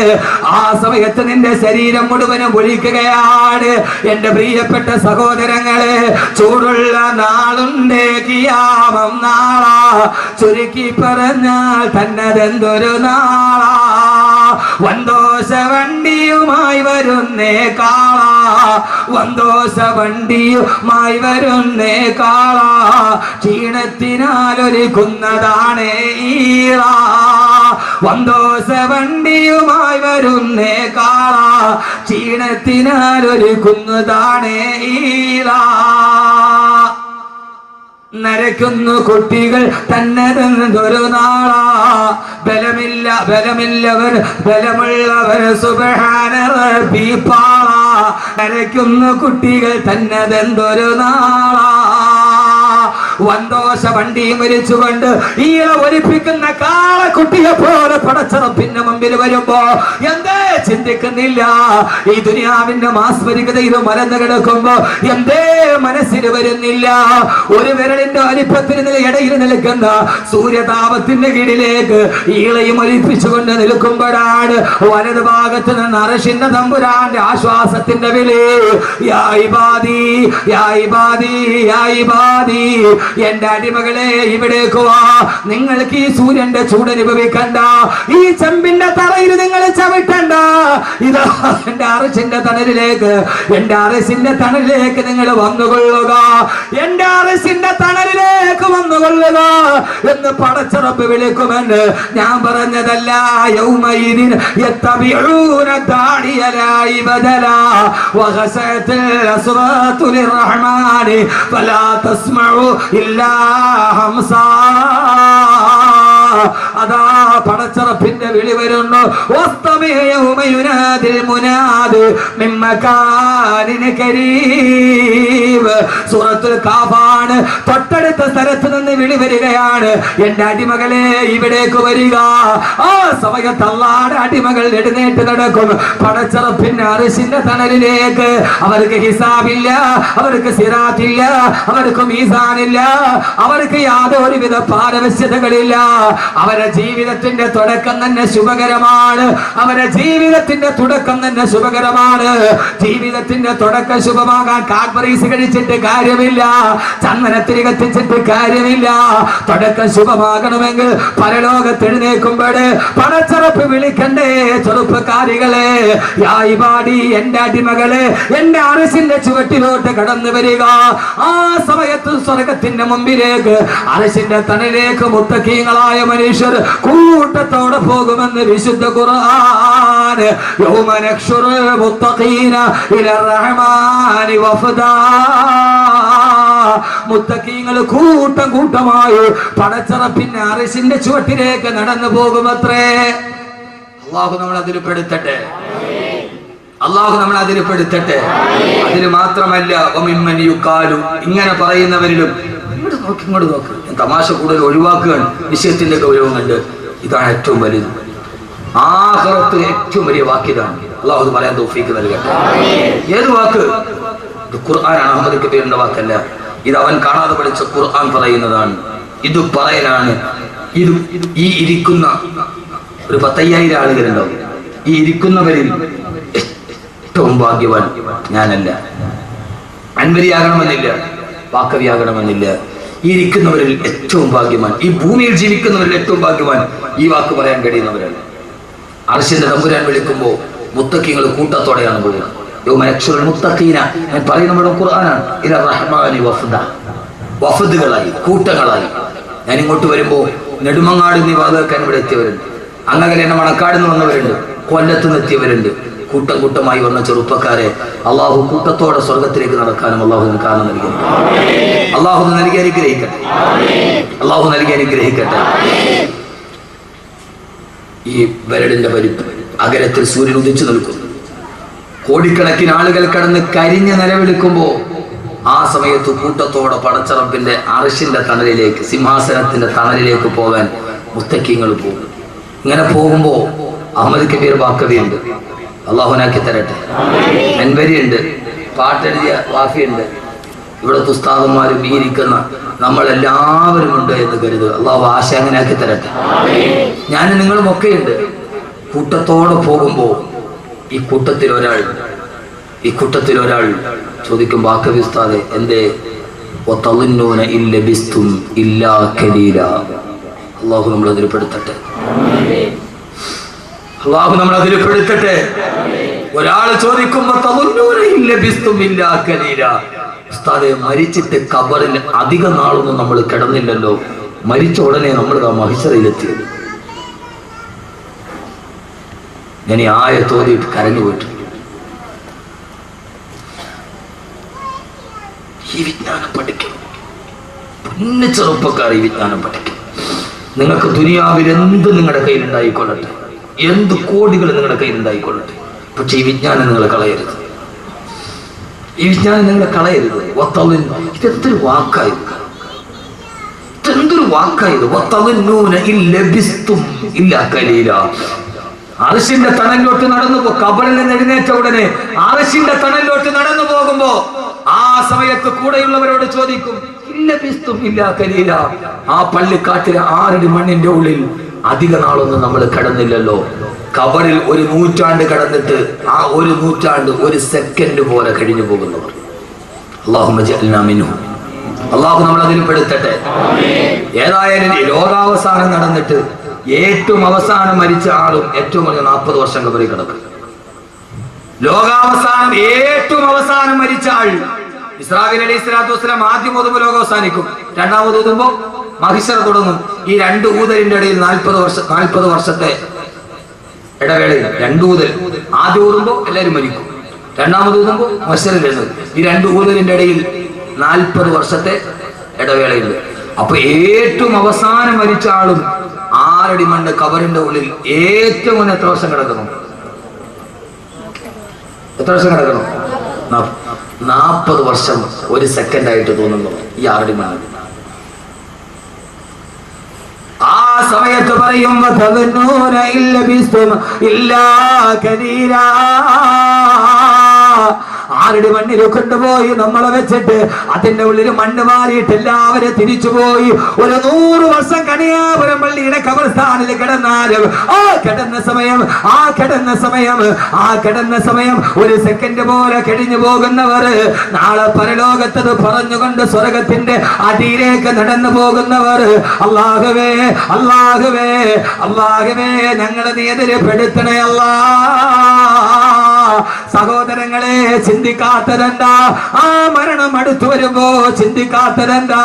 ആ സമയത്ത് നിന്റെ ശരീരം മുഴുവനും ഒഴിക്കുകയാണ്. എന്റെ പ്രിയപ്പെട്ട സഹോദരങ്ങളെ, ചൂടുള്ള നാളുണ്ട് കിയാമം നാളാ, ചുരുക്കി പറഞ്ഞാൽ തന്നതെന്തൊരു നാളാ. വന്തോഷ വണ്ടിയുമായി വരുന്നേ കാളാ, വന്തോഷ വണ്ടിയുമായി വരുന്നേ കാളാ, ക്ഷീണത്തിനാലൊരുക്കുന്നതാണ് ഈള. വന്തോഷ വണ്ടിയുമായി വരുന്നേ കാളാ, ക്ഷീണത്തിനാലൊരുക്കുന്നതാണ് ഈള. നരയ്ക്കുന്നു കുട്ടികൾ തന്നതെന്തൊരു നാളാ, ബലമുള്ളവർ സുബ്ഹാന റബ്ബി പാളാ. നരയ്ക്കുന്നു കുട്ടികൾ തന്നതെന്തൊരു നാളാ, വന്തോഷ വണ്ടിയും വലിച്ചുകൊണ്ട് ഈള ഒലിപ്പിക്കുന്ന കാളക്കുട്ടിയെ പോലെ പടച്ചറപ്പിന്റെ മുമ്പിൽ വരുമ്പോ എന്തേ ചിന്തിക്കുന്നില്ല? ഈ ദുനിയാവിന്റെ മാസ്മരികതയിൽ മലന്ന് കിടക്കുമ്പോ എന്തേ മനസ്സിന് വരുന്നില്ല? ഒരു വിരലിന്റെ വലിപ്പത്തിന് ഇടയിൽ നിൽക്കുന്ന സൂര്യതാപത്തിന്റെ കീഴിലേക്ക് ഈളയും ഒലിപ്പിച്ചുകൊണ്ട് നിൽക്കുമ്പോഴാണ് വലത് ഭാഗത്ത് നിന്ന് അർശിന്റെ തമ്പുരാന്റെ ആശ്വാസത്തിന്റെ വിളി. യാ ഇബാദി യാ ഇബാദി യാ ഇബാദി, എന്റെ അടിമകളെ ഇവിടേക്ക് വാ. നിങ്ങൾക്ക് ഈ സൂര്യന്റെ ചൂടനുഭവിക്കണ്ട, ഈ ചെമ്പിന്റെ തറയിൽ നിങ്ങൾ ചവിട്ടണ്ട. ഇതാ എന്റെ അർശിന്റെ തണലിലേക്ക്, എന്റെ അർശിന്റെ തണലിലേക്ക് നിങ്ങൾ വന്നുകൊള്ളുക, എന്റെ അർശിന്റെ തണലിലേക്ക് വന്നുകൊള്ളുക എന്ന് പടച്ചറപ്പ് വിളിക്കുമെന്ന് ഞാൻ പറഞ്ഞതല്ല. യൗമൈദിൻ യത്തബിഊന ദാഇയ ലാ ഇബദല വഖസഅത്തിൽ അസ്വാതു ലിർറഹ്മാനി ഫലാ തസ്മഉ ഇല്ലാ ഹംസാ. അതാ പടച്ചറപ്പിന്റെ വിളി വരുന്നു. സൂറത്തുൽ കാഫാണ്. തൊട്ടടുത്ത സ്ഥലത്ത് നിന്ന് വിളി വരികയാണ്, എന്റെ അടിമകളെ ഇവിടേക്ക് വരിക. ആ സമയത്ത് അല്ലാഹുവിന്റെ അടിമകൾ എഴുന്നേറ്റ് നടക്കും പടച്ചറപ്പിന്റെ അർശിന്റെ തണലിലേക്ക്. അവർക്ക് ഹിസാബില്ല, അവർക്ക് സിറാത്തില്ല, അവർക്ക് മീസാനില്ല, അവർക്ക് യാതൊരുവിധ പാരവശ്യതകളില്ല. അവരുടെ ജീവിതത്തിന്റെ തുടക്കം തന്നെ ശുഭകരമാണ്. അവരുടെ ജീവിതത്തിന്റെ തുടക്കം തന്നെ ശുഭകരമാണ്. ജീവിതത്തിന്റെ തുടക്കം ശുഭമാകാൻ കാഡ്ബറീസ് കഴിച്ചിട്ട് കാര്യമില്ല, ചന്ദനത്തിരി കത്തിച്ചിട്ട് കാര്യമില്ല. തുടക്കം ശുഭമാകണമെങ്കിൽ പരലോകത്ത് എഴുന്നേൽക്കുമ്പോൾ പടച്ചറപ്പ് വിളിക്കണ്ടേ ചെറുപ്പക്കാരികളെ? യാ ഇബാദി, എന്റെ അടിമകളെ, എന്റെ അർശിന്റെ ചുവട്ടിലോട്ട് കടന്നു വരിക. ആ സമയത്ത് സ്വർഗത്തിന്റെ മുമ്പിലേക്ക്, അർശിന്റെ തണലിലേക്ക് മുത്തഖീങ്ങളായ മനുഷ്യർ കൂട്ടത്തോടെ പോകുമെന്ന് വിശുദ്ധ ഖുർആൻ. യൗമ നഹ്ശുറുൽ മുത്തഖീന ഇലർ റഹ്മാനി വഫദാ. മുത്തഖീങ്ങൾ കൂട്ടം കൂട്ടമായി പടച്ചറപ്പിന്റെ അർശിന്റെ ചുവട്ടിലേക്ക് നടന്നു പോകുമത്രേ. അല്ലാഹു നമ്മളെ അതിൽ പെടുത്തട്ടെ, അല്ലാഹു നമ്മളെ അതിൽ പെടുത്തട്ടെ. അതിന് മാത്രമല്ല, വമിമ്മൻ യുഖാലു, ഇങ്ങനെ പറയുന്നവരിലും ഇങ്ങോട്ട് നോക്ക്, ഇങ്ങോട്ട് നോക്ക്, തമാശ കൂടുതൽ ഒഴിവാക്കുകയാണ്. വിഷയത്തിന്റെ ഗൗരവം കണ്ട് ഇതാണ് ഏറ്റവും വലുത്. ആഖിറത്ത് ഏറ്റവും വലിയ വാക്കിതാണ്. അല്ലാഹു അത് പറയാൻ തൗഫീഖ് നൽകട്ടെ. ഏത് വാക്ക്? ഇത് ഖുർആനാണ്, അഹ്മദ് കബീറിന്റെ വാക്കല്ല. ഇത് അവൻ കാണാതെ പഠിച്ച ഖുർആൻ പറയുന്നതാണ്. ഇത് പറയലാണ്. ഇത് ഈ ഇരിക്കുന്ന ഒരു 10,000 ആളുകളുണ്ടാവും. ഈ ഇരിക്കുന്നവരിൽ ഏറ്റവും ഭാഗ്യവാൻ ഞാനല്ല. അൻവരിയാകണമെന്നില്ല, വാക്കവിയാകണമെന്നില്ല. ഈ ഇരിക്കുന്നവരിൽ ഏറ്റവും ഭാഗ്യവാൻ, ഈ ഭൂമിയിൽ ജീവിക്കുന്നവരിൽ ഏറ്റവും ഭാഗ്യവാൻ ഈ വാക്ക് പറയാൻ കഴിയുന്നവരാണ്. അർശിന്റെ തമ്പുരാൻ വിളിക്കുമ്പോൾ മുത്തഖീങ്ങൾ കൂട്ടത്തോടെയാണ് പോകുന്നത്. മുത്തഖീന ഞാൻ പറയുന്ന മുഴുവൻ ഖുർആനാണ്. ഇലാ റഹ്മാനി വഫദ, വഫദുകളായി, കൂട്ടങ്ങളായി. ഞാൻ ഇങ്ങോട്ട് വരുമ്പോൾ നെടുമങ്ങാട് എന്നീ വാതകക്കാൻ ഇവിടെ എത്തിയവരുണ്ട്, അങ്ങനെ എന്നെ മണക്കാട് നിന്ന് വന്നവരുണ്ട്, കൊല്ലത്ത് നിന്ന് എത്തിയവരുണ്ട്. കൂട്ടം കൂട്ടമായി വന്ന ചെറുപ്പക്കാരെ അള്ളാഹു കൂട്ടത്തോടെ സ്വർഗത്തിലേക്ക് നടക്കാനും അള്ളാഹു കാരണം നൽകി. അള്ളാഹു നൽകി അനുഗ്രഹിക്കട്ടെ, അള്ളാഹു നൽകി അനുഗ്രഹിക്കട്ടെ. ഈ വരടിന്റെ പരിപ്പ് അകലത്തിൽ സൂര്യൻ ഉദിച്ചു നിൽക്കുന്നു. കോടിക്കണക്കിന് ആളുകൾ കടന്ന് കരിഞ്ഞ് നിലവിളിക്കുമ്പോ ആ സമയത്ത് കൂട്ടത്തോടെ പടച്ചറപ്പിന്റെ അർശിന്റെ തണലിലേക്ക്, സിംഹാസനത്തിന്റെ തണലിലേക്ക് പോകാൻ മുത്തഖീങ്ങൾ പോകും. ഇങ്ങനെ പോകുമ്പോ അഹ്മദ് കബീർ ബാക്കവിയുണ്ട്, അള്ളാഹുനാക്കി തരട്ടെ. അൻവരിയുണ്ട്, പാട്ടെഴുതിയ വാഫിയുണ്ട്. ഇവിടുത്തെ ഉസ്താദന്മാരും ഈ ഇരിക്കുന്ന നമ്മളെല്ലാവരും ഉണ്ട് എന്ന് കരുതുക. അള്ളാഹു ആശ അങ്ങനെ ആക്കി തരട്ടെ. ഞാൻ നിങ്ങളും ഒക്കെയുണ്ട്. കൂട്ടത്തോടെ പോകുമ്പോ ഈ കൂട്ടത്തിൽ ഒരാൾ ചോദിക്കും, ബാക്കവി ഉസ്താദെ എന്തേ? അള്ളാഹു നമ്മൾ അതിൽ പെടുത്തട്ടെ, അള്ളാഹു നമ്മൾ അതിൽ പെടുത്തട്ടെ. ഒരാൾ ചോദിക്കുമ്പോ ഉസ്താദെ മരിച്ചിട്ട് ഖബറിൽ അധിക നാളൊന്നും നമ്മൾ കിടന്നില്ലല്ലോ, മരിച്ച ഉടനെ നമ്മൾ ആ മഹിശറയിലെത്തിയത്. ഞാൻ ഈ ആയ തോന്നിയിട്ട് കരഞ്ഞു പോയിട്ടു. ഈ വിജ്ഞാനം പഠിക്കണം, പിന്നെ ചെറുപ്പക്കാർ ഈ വിജ്ഞാനം പഠിക്കണം. നിങ്ങൾക്ക് ദുനിയാവിൽ എന്ത് നിങ്ങളുടെ കയ്യിലുണ്ടായിക്കൊള്ളട്ടെ, എന്ത് കോടികൾ നിങ്ങളുടെ കയ്യിലുണ്ടായിക്കൊള്ളട്ടെ, പക്ഷെ ഈ വിജ്ഞാനം നിങ്ങൾ കളയരുത്, ഈ വിജ്ഞാനം നിങ്ങൾ കളയരുത്. ഇതെന്തൊരു വാക്കായിരിക്കും. വാക്കായത്. അർശിന്റെ തണലിലോട്ട് നടന്നു ഖബറിൽ നിന്ന് എഴുന്നേറ്റ ഉടനെ അർശിന്റെ തണലിലോട്ട് നടന്നു പോകുമ്പോ ആ സമയത്ത് കൂടെയുള്ളവരോട് ചോദിക്കും, ഇല്ല ബിസ്തും ഇല്ല കലീല. ആ പള്ളിക്കാട്ടിലെ 6 അടി മണ്ണിന്റെ ഉള്ളിൽ അധിക നാളൊന്നും നമ്മൾ കിടന്നില്ലല്ലോ. ഖബറിൽ 1 നൂറ്റാണ്ട് കിടന്നിട്ട് ആ 1 നൂറ്റാണ്ട് 1 സെക്കൻഡ് പോലെ കഴിഞ്ഞു പോകുന്നവർ. അല്ലാഹുമ്മ ജഅൽനാ മിൻഹും. അല്ലാഹു നമ്മൾ അതിൽ പെടുത്തട്ടെ. ഏതായാലും ലോകാവസാനം നടന്നിട്ട് ഏറ്റവും അവസാനം മരിച്ച ആളും ഏറ്റവും കുറഞ്ഞ 40 വർഷം ഖബറിൽ കിടക്കും. ലോകാവസാനം ഏറ്റവും അവസാനം മരിച്ച ആൾ ഇസ്രാഫീൽ അലൈഹിസ്സലാത്തു വസ്സലാം ആദ്യം ഓതുമ്പോൾ ലോകം അവസാനിക്കും. രണ്ടാമത് ഓതുമ്പോൾ മഹിശർ തുടങ്ങും. ഈ 2 ഊതലിന്റെ ഇടയിൽ 40 വർഷത്തെ ഇടവേളയിൽ 2 ഊതൽ. ആദ്യം ഊതുമ്പോൾ എല്ലാവരും മരിക്കും, രണ്ടാമത് ഊതുമ്പോൾ മഹിശറിൽ എഴുതും. ഈ 2 ഊതലിന്റെ ഇടയിൽ 40 വർഷത്തെ ഇടവേളയുണ്ട്. അപ്പൊ ഏറ്റവും അവസാനം മരിച്ച ആളും 6 അടി മണ്ണ് ഖബറിന്റെ ഉള്ളിൽ ഏറ്റവും എത്ര വർഷം കിടക്കണം? എത്ര വർഷം കിടക്കണം? 40 വർഷം 1 സെക്കൻഡ് ആയിട്ട് തോന്നുന്നു ഈ 6 അടി മണ്ണ്. ആ സമയത്ത് പറയും ആരുടെ മണ്ണിൽ കൊണ്ടുപോയി നമ്മളെ വെച്ചിട്ട് അതിന്റെ ഉള്ളിൽ മണ്ണ് മാറിയിട്ട് എല്ലാവരും തിരിച്ചുപോയി. 100 വർഷം കണിയാപുരം പള്ളിയുടെ ഖബർസ്ഥാനിൽ കിടന്നാലും ആ കിടന്ന സമയം 1 സെക്കൻഡ് പോലെ കഴിഞ്ഞു പോകുന്നവർ നാളെ പരലോകത്തത് പറഞ്ഞുകൊണ്ട് സ്വർഗത്തിന്റെ അടിയിലേക്ക് നടന്നു പോകുന്നവർ അല്ലാഹുവേ അല്ലാഹുവേ അല്ലാഹുവേ ഞങ്ങളെ നീ എതിരെ പെടുത്തണേ അല്ലാ. സഹോദരങ്ങളെ, ചിന്തിക്കാത്തതെന്താ? ആ മരണം അടുത്തു വരുമ്പോ ചിന്തിക്കാത്തതെന്താ?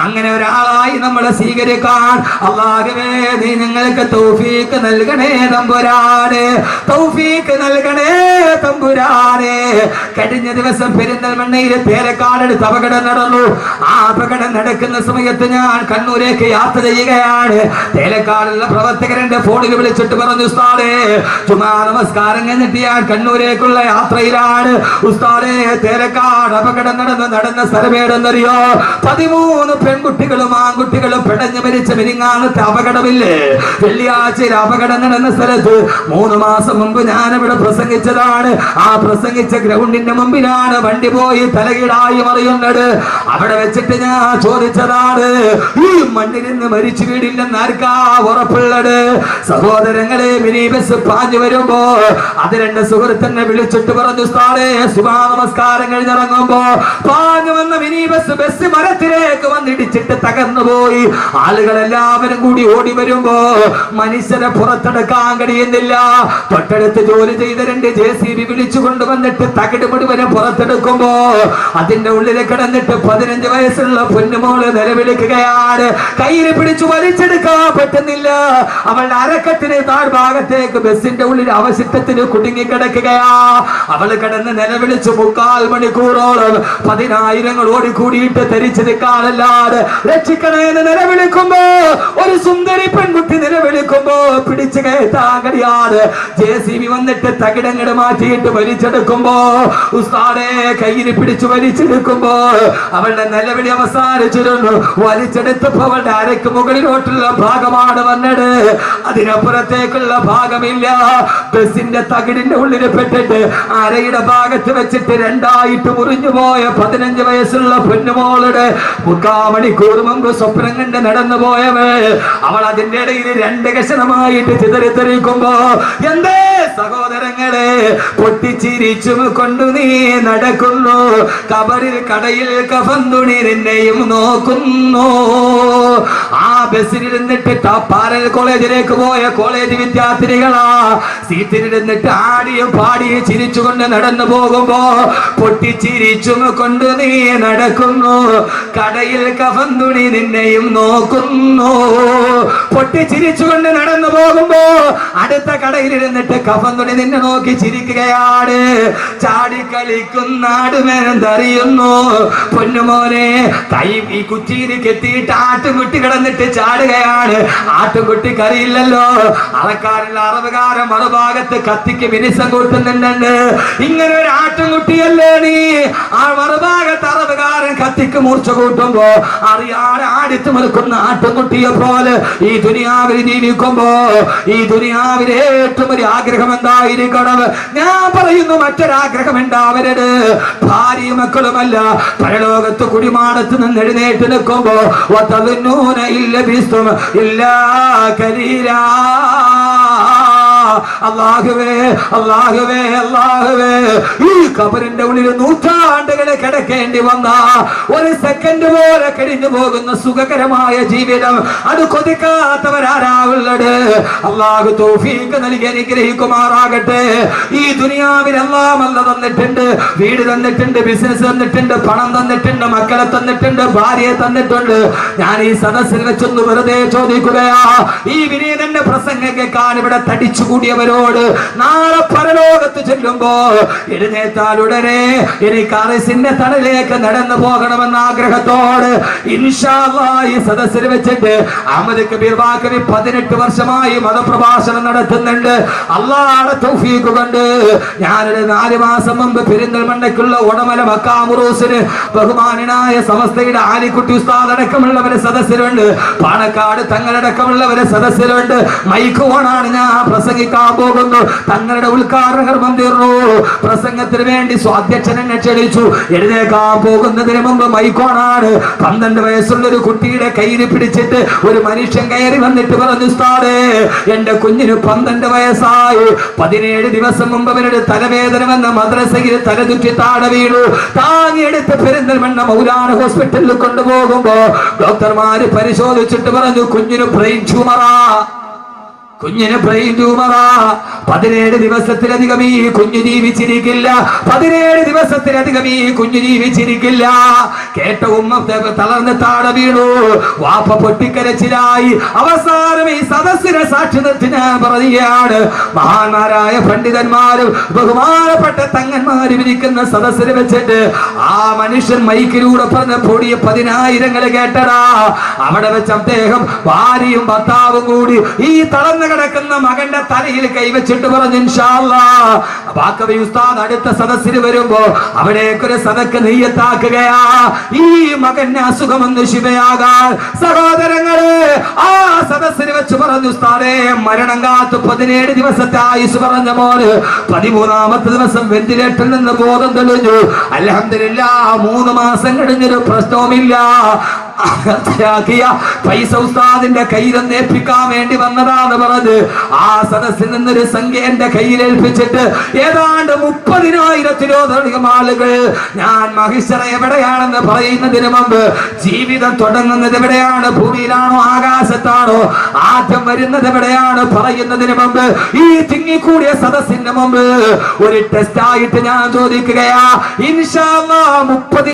അങ്ങനെ ഒരാളായി നമ്മളെ സ്വീകരിക്കാൻ അല്ലാഹുവേ നീ ഞങ്ങൾക്ക് തൗഫീഖ് നൽകണേ തമ്പുരാനെ, തൗഫീഖ് നൽകണേ തമ്പുരാനെ. കഴിഞ്ഞ ദിവസം പെരിന്തൽമണ്ണയിൽ തേലക്കാടടുത്ത് അപകടം നടന്നു. ആ അപകടം നടക്കുന്ന സമയത്ത് ഞാൻ കണ്ണൂരേക്ക് യാത്ര ചെയ്യുകയാണ്. തേലക്കാടുള്ള പ്രവർത്തകരുടെ ഫോണിൽ വിളിച്ചിട്ട് പറഞ്ഞു, ഉസ്താദേ ജുമാ നമസ്കാരം കഴിഞ്ഞിട്ട് ഞാൻ കണ്ണൂരേക്കുള്ള യാത്രയിലാണ്. ഉസ്താദേ തേലക്കാട് അപകടം നടന്ന സ്ഥലമേടെന്നറിയോ? 13 പെൺകുട്ടികളും ആൺകുട്ടികളും പിടഞ്ഞു മരിച്ച മിനിങ്ങാനത്തെ അപകടമില്ലേ? വെള്ളിയാഴ്ചയിൽ അപകടം നടന്ന സ്ഥലത്ത് 3 മാസം മുമ്പ് ഞാനിവിടെ പ്രസംഗിച്ചതാണ്. ആ പ്രസംഗിച്ച ഗ്രൗണ്ടിന്റെ മുമ്പിലാണ് വണ്ടി പോയി തലകീടായി മറിയുന്നത്. അവിടെ വെച്ചിട്ട് ഞാൻ ചോദിച്ചതാണ്, ഈ മണ്ണിൽ നിന്ന് മരിച്ചു വീടില്ലെന്ന് ആർക്കാ ഉറപ്പുള്ളത്? സഹോദരങ്ങളെ, മിനി ബസ് പാഞ്ഞു വരുമ്പോ അത് 2 സുഹൃത്തിനെ വിളിച്ചിട്ട് പറഞ്ഞു, ഉസ്താദേ സുബഹ നമസ്കാരം കഴിഞ്ഞിറങ്ങുമ്പോ പാഞ്ഞു വന്ന മിനി ബസ് മരത്തിലേക്ക് വന്നിടിച്ചിട്ട് തകർന്നു പോയി. ആളുകളെല്ലാവരും കൂടി ഓടി വരുമ്പോ മനുഷ്യരെ പുറത്തെടുക്കാൻ കഴിയുന്നില്ല. തൊട്ടടുത്ത് ജോലി ചെയ്ത 2 JCB വിളിച്ചു കൊണ്ടുവന്നിട്ട് തകിട് മുഴുവനെ പുറത്തെടുക്കുമ്പോ അതിന്റെ ഉള്ളിൽ കിടന്നിട്ട് 15 വയസ്സുള്ള പൊന്നുമോള് നിലവിളിക്കുകയാണ്. കയ്യിൽ പിടിച്ചു വലിച്ചെടുക്കാൻ പറ്റുന്നില്ല. അവളുടെ അരക്കെട്ടിന് താഴ്ഭാഗത്തേക്ക് ബസിന്റെ ഉള്ളിൽ അവശിഷ്ടത്തിന് കുടുങ്ങിക്കിടക്കുകയാ. അവള് കിടന്ന് നിലവിളിച്ചു 3/4 മണിക്കൂറോളം 10,000 ഓടിക്കൂടിയിട്ട് ധരിച്ചു നിൽക്കാനല്ലാതെ രക്ഷിക്കണേന്ന് നിലവിളിക്കുമ്പോ ഒരു സുന്ദരി പെൺകുട്ടി നിലവിളിക്കുമ്പോ പിടിച്ചു കയറ്റാൻ കഴിയാതെ JCB വന്നിട്ട് തകിടങ്ങട് മാറ്റിയിട്ട് വലിച്ചെടുക്കുമ്പോ ഉസ്താദേ കയ്യിൽ പിടിച്ചു വലിച്ചെടുക്കുമ്പോ അവളുടെ നിലവിളി അവസാനിച്ചിരുന്നു. വലിച്ചെടുത്തപ്പോ അവളുടെ അരക്ക് മുകളിലോട്ടുള്ള ഭാഗമാണ് വന്നത്, അതിനപ്പുറത്തേക്കുള്ള ഭാഗമില്ല. ബസിന്റെ തകിടിന്റെ ഉള്ളിൽ പെട്ടിട്ട് അരയുടെ ഭാഗത്ത് വെച്ചിട്ട് 2ആയിട്ട് മുറിഞ്ഞു പോയ 15 വയസ്സുള്ള പൊന്നുമോളുടെ 3/4 മണിക്കൂർ മുമ്പ് സ്വപ്നം കണ്ട് നടന്നു പോയവേ അവൾ അതിന്റെ ഇടയിൽ 2 കഷണമായിട്ട് ചിതറിത്തെറിക്കുമ്പോ എന്തേ സഹോദരങ്ങളെ, പൊട്ടിച്ചിരിച്ചും കൊണ്ടു നീ നടക്കുന്നു. കബറിൽ കടയിൽ കഫൻ തുണി നിന്നെയും നോക്കുന്നു. ആ ബസ്സിലിരുന്നിട്ട് പാരൽ കോളേജിലേക്ക് പോയ കോളേജ് വിദ്യാർത്ഥിനികളാ സീറ്റിലിരുന്നിട്ട് ആടിയും പാടിയും ചിരിച്ചുകൊണ്ട് നടന്നു പോകുമ്പോ പൊട്ടിച്ചിരിച്ചും കൊണ്ട് നീ നടക്കുന്നു. കടയിൽ കഫൻ തുണി നിന്നെയും നോക്കുന്നു. പൊട്ടിച്ചിരിച്ചുകൊണ്ട് നടന്നു പോകുമ്പോ അടുത്ത കടയിലിരുന്നിട്ട് കഫൻ തുണി നിന്നെ നോക്കി ചിരിക്കുകയാണ്. ചാടിക്കളിക്കുന്ന ആടുമേനെന്തറിയുന്നു പൊന്നുമോനെ, കൈ ഈ കുറ്റിയിൽ കെട്ടിയിട്ട് ആട്ടുംകുട്ടി കിടന്നിട്ട് ചാടുകയാണ്. ആട്ടുംകുട്ടിക്കറിയില്ലല്ലോ അളക്കാരുള്ള അറവുകാരൻ മറുഭാഗത്ത് കത്തിക്ക് മിനിസം കൂട്ടുന്ന കിട്ടുന്നുണ്ട്. ഇങ്ങനെ ഒരു ആട്ടിൻകുട്ടിയല്ലേ നീ? ആ മറുഭാഗത്ത് അറബുകാരൻ കത്തിക്ക് മൂർച്ച കൂട്ടുമ്പോ അറിയാതെ ആടിച്ചു നിൽക്കുന്ന ആട്ടിൻകുട്ടിയെ പോലെ ഈ ദുനിയാവിൽ ജീവിക്കുമ്പോ ഈ ദുനിയാവിലെ ഏറ്റവും ഒരു ആഗ്രഹം എന്തായിരിക്കണം? ഞാൻ പറയുന്നു, മറ്റൊരാഗ്രഹം ഉണ്ടാവരുത്. ഭാര്യയും മക്കളുമല്ല, പരലോകത്ത് കുടിമാടത്ത് നിന്ന് എഴുന്നേറ്റ് നിൽക്കുമ്പോ അല്ലാഹുവേ അല്ലാഹുവേ അല്ലാഹുവേ, ഈ ഖബറിന്റെ ഉള്ളിൽ നൂറ്റാണ്ടുകളെ കിടക്കേണ്ടി വന്ന ഒരു സെക്കൻഡ് പോലെ കഴിഞ്ഞു പോകുന്ന സുഖകരമായ ജീവിതം അത് കൊതിക്കാത്തവരാരാവുള്ളത്? അല്ലാഹു തൗഫീഖ് നൽകി അനുഗ്രഹിക്കുമാറാകട്ടെ. ഈ ദുനിയാവിൽ എല്ലാം അല്ല തന്നിട്ടുണ്ട്. വീട് തന്നിട്ടുണ്ട്, ബിസിനസ് തന്നിട്ടുണ്ട്, പണം തന്നിട്ടുണ്ട്, മക്കളെ തന്നിട്ടുണ്ട്, ഭാര്യയെ തന്നിട്ടുണ്ട്. ഞാൻ ഈ സദസ്സിൽ വെച്ചൊന്ന് വെറുതെ ചോദിക്കുകയാ, ഈ വിനീതന്റെ പ്രസംഗം കേൾക്കാൻ ഇവിടെ തടിച്ചു കൂടിയവരോട് നാളെ പരലോകത്ത് ചെല്ലുമ്പോ എഴുന്നേറ്റാൽ ഉടനെ എനിക്ക് അറിസിന്റെ തണലിലേക്ക് നടന്നു പോകണമെന്ന ആഗ്രഹത്തോട് ഇൻഷാ അല്ലാഹ് ഈ സദസ്സിൽ വെച്ചിട്ട് അഹമ്മദ് കബീർ ബാക്കവി 18 വർഷമായി മതപ്രഭാഷണം നടത്തുന്നുണ്ട്. അല്ലാഹുവിന്റെ തൗഫീഖ് കൊണ്ട് ഞാനൊരു 4 മാസം മുമ്പ് പെരിന്തൽമണ്ണയ്ക്കുള്ള ഉടമല മക്കാമുറൂസിന് ബഹുമാനായ സമസ്തയുടെ ആലിക്കുട്ടി ഉസ്താദ് അടക്കമുള്ളവരെ സദസ്സിലുണ്ട്, പാണക്കാട് തങ്ങളടക്കമുള്ളവരെ സദസ്സിലുണ്ട്. മൈക്ക് ഓണാണ്, ഞാൻ പ്രസംഗിക്കാൻ പോകുന്നു. തങ്ങളുടെ ഉദ്ഘാടന കർമ്മം തീർന്നു. പ്രസംഗത്തിന് വേണ്ടി സ്വാധ്യക്ഷൻ എന്നെ ക്ഷണിച്ചു. എഴുന്നേക്കാൻ പോകുന്നതിന് മുമ്പ് മൈക്കോണാണ്. 12 വയസ്സുള്ള ഒരു കുട്ടിയുടെ കയ്യിൽ പിടിച്ചിട്ട് ഒരു മനുഷ്യൻ കയറി വന്നിട്ട് പറഞ്ഞു, ഉസ്താദേ, എന്റെ കുഞ്ഞിന് 12 വയസ്സായി. 17 ദിവസം മുമ്പ് അവരുടെ തലവേദന വന്ന മദ്രസയിൽ തലതുറ്റി താഴെ വീണു. താങ്ങിയെടുത്ത് പെരിന്തൽമണ്ണ മൗലാന ഹോസ്പിറ്റലിൽ കൊണ്ടുപോകുമ്പോ ഡോക്ടർമാര് പരിശോധിച്ചിട്ട് പറഞ്ഞു, കുഞ്ഞിന് ബ്രെയിൻ ട്യൂമറാ. 17 ദിവസത്തിലധികം ഈ കുഞ്ഞു ജീവിച്ചിരിക്കില്ല. 17 ദിവസത്തിലധികം ഈ കുഞ്ഞു ജീവിച്ചിരിക്കില്ല. കേട്ട ഉമ്മ തളർന്ന് താഴെ വീണു. വാപ്പ പൊട്ടിക്കരച്ചിലായി. അവസാനം ഈ സദസ്സിനെ സാക്ഷി നിർത്തി ഞാൻ പറയുകയാണ്, മഹാന്മാരായ പണ്ഡിതന്മാരും ബഹുമാനപ്പെട്ട തങ്ങന്മാരും ഇരിക്കുന്ന സദസ്സിൽ വെച്ചിട്ട് ആ മനുഷ്യൻ മൈക്കിലൂടെ പറഞ്ഞ പൊടിയ 10,000 കേട്ടടാ. അവിടെ വെച്ച് അദ്ദേഹം ഭാര്യയും ഭർത്താവും കൂടി ഈ തളർന്ന കിടക്കുന്ന മകന്റെ തലയിൽ കൈവച്ചിട്ട് പറഞ്ഞു, ഇൻഷാ അല്ലാഹ് ബാക്കവി ഉസ്താദ് അടുത്ത സദസ്സിൽ വരുമ്പോ അവിടേക്കൊരു സദക്ക് നെയ്യത്താക്കുകയാ. ഈ മകന് അസുഖമൊന്ന് ശിവയാകാൻ. സഹോദരങ്ങളെ, ആ സദസ്സിൽ വെച്ച് പറഞ്ഞു, ഉസ്താദേ, മരണം കാത്ത് 17 ദിവസത്തെ ആയുസ് പറഞ്ഞ മോന് 13ാമത്തെ ദിവസം വെന്റിലേറ്ററിൽ നിന്ന് ബോധം തെളിഞ്ഞു. അൽഹംദുലില്ലാഹ് 3 മാസം കഴിഞ്ഞൊരു പ്രശ്നവുമില്ല. പൈസ ഉസ്താദിന്റെ കയ്യിലൊന്ന് ഏൽപ്പിക്കാൻ വേണ്ടി വന്നതാന്ന് പറഞ്ഞ് ആ സദസ്സിൽ നിന്നൊരു സംഖ്യ എന്റെ കയ്യിൽ ഏൽപ്പിച്ചിട്ട് ഏതാണ്ട് 30,000-ത്തിലധികം ആളുകൾ ഞാൻ മഹിഷറ എവിടെയാണെന്ന് പറയുന്നതിന് മുമ്പ്, ജീവിതം തുടങ്ങുന്നത് എവിടെയാണ്, ഭൂമിയിലാണോ ആകാശത്താണോ, ആദ്യം വരുന്നത് എവിടെയാണ് പറയുന്നതിന് മുമ്പ് ഈ തിങ്ങിക്കൂടിയ സദസ്സിന്റെ മുമ്പ് ഒരു ടെസ്റ്റ് ആയിട്ട് ഞാൻ ചോദിക്കുകയാ, ഇൻഷാ അല്ലാഹ് 30